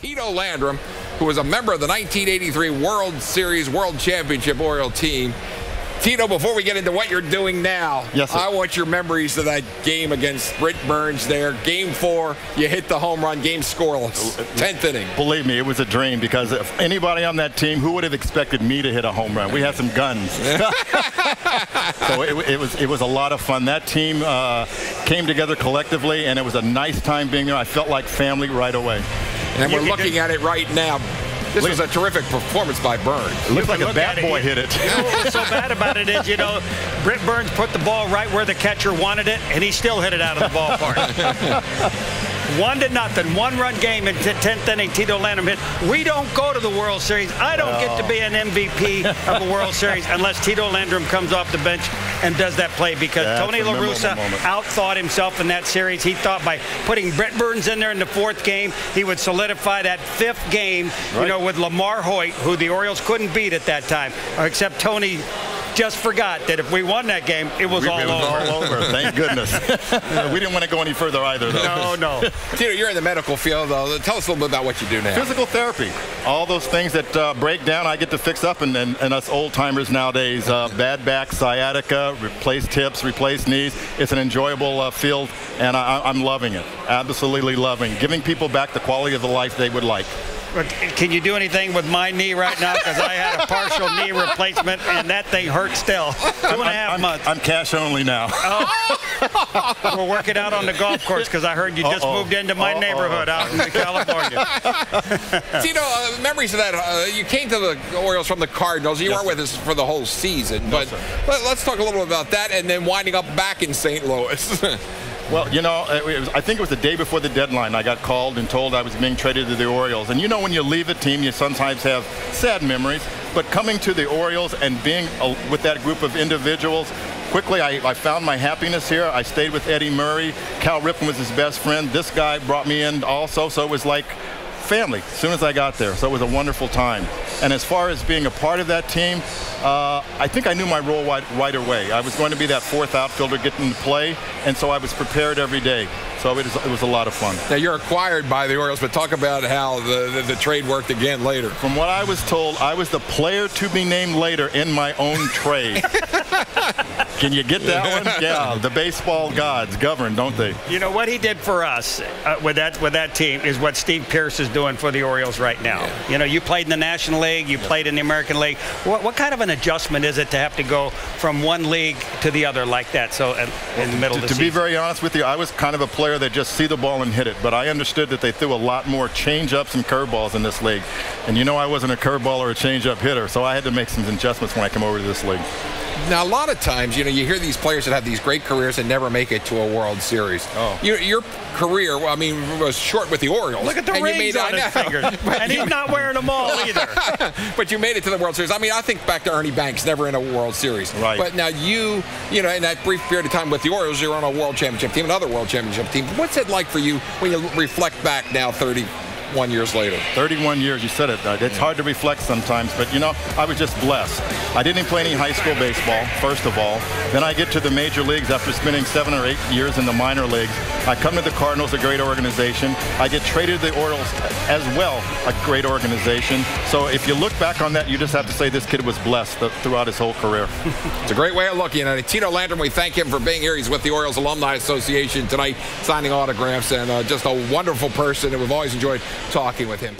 Tito Landrum, who was a member of the 1983 World Series World Championship Oriole team. Tito, before we get into what you're doing now, yes, sir. I want your memories of that game against Britt Burns there. Game 4, you hit the home run, game scoreless, 10th inning. Believe me, it was a dream, because if anybody on that team, who would have expected me to hit a home run? We had some guns. So it was a lot of fun. That team came together collectively, and it was a nice time being there. I felt like family right away. And we're looking at it right now. This was a terrific performance by Burns. It looked like a bat boy hit it. You know what was so bad about it is, Britt Burns put the ball right where the catcher wanted it, and he still hit it out of the ballpark. 1-0, one-run game in 10th inning. Tito Landrum hit. We don't go to the World Series. I don't get to be an MVP of a World Series unless Tito Landrum comes off the bench and does that play, because Tony La Russa outthought himself in that series. He thought by putting Britt Burns in there in the 4th game, he would solidify that 5th game, with Lamar Hoyt, who the Orioles couldn't beat at that time, except Tony just forgot that if we won that game, it was all over. Thank goodness. We didn't want to go any further either, though. No. Tito, you're in the medical field, though. Tell us a little bit about what you do now. Physical therapy. All those things that break down, I get to fix up, and us old-timers nowadays, bad back, sciatica, replace hips, replace knees. It's an enjoyable field, and I'm loving it. Absolutely loving. Giving people back the quality of the life they would like. Can you do anything with my knee right now? Because I had a partial knee replacement, and that thing hurts still. 2.5 months. I'm cash only now. We're working out on the golf course, because I heard you just moved into my neighborhood out in California. Tito, memories of that. You came to the Orioles from the Cardinals. You weren't with us for the whole season. But let's talk a little bit about that, and then winding up back in St. Louis. Well, I think it was the day before the deadline. I got called and told I was being traded to the Orioles. And when you leave a team, you sometimes have sad memories. But coming to the Orioles and being with that group of individuals, quickly I found my happiness here. I stayed with Eddie Murray. Cal Ripken was his best friend. This guy brought me in also, so it was like family as soon as I got there. So it was a wonderful time. And as far as being a part of that team, I think I knew my role right away. I was going to be that 4th outfielder getting to play, and so I was prepared every day. So it was a lot of fun. Now, you're acquired by the Orioles, but talk about how the trade worked again later. From what I was told, I was the player to be named later in my own trade. Can you get that one? Yeah, the baseball gods govern, don't they? You know what he did for us with that team is what Steve Pearce is doing for the Orioles right now. Yeah. You played in the National League, you played in the American League. What kind of an adjustment is it to have to go from one league to the other like that? So in the middle of the season. To be very honest with you, I was kind of a player that just see the ball and hit it. But I understood that they threw a lot more change-ups and curveballs in this league. And I wasn't a curveball or a change-up hitter, so I had to make some adjustments when I came over to this league. Now, a lot of times, you hear these players that have these great careers and never make it to a World Series. Your career, was short with the Orioles. Look at the rings on his fingers. And he's not wearing them all either. But you made it to the World Series. I think back to Ernie Banks, never in a World Series. Right. But now in that brief period of time with the Orioles, you're on a World Championship team, another World Championship team. What's it like for you when you reflect back now 31 years later? 31 years, you said it. It's hard to reflect sometimes, but I was just blessed. I didn't play any high school baseball, first of all. Then I get to the major leagues after spending 7 or 8 years in the minor leagues. I come to the Cardinals, a great organization. I get traded to the Orioles as well, a great organization. So if you look back on that, you just have to say this kid was blessed throughout his whole career. It's a great way of looking at it. Tito Landrum, we thank him for being here. He's with the Orioles Alumni Association tonight, signing autographs, and just a wonderful person, and we've always enjoyed talking with him.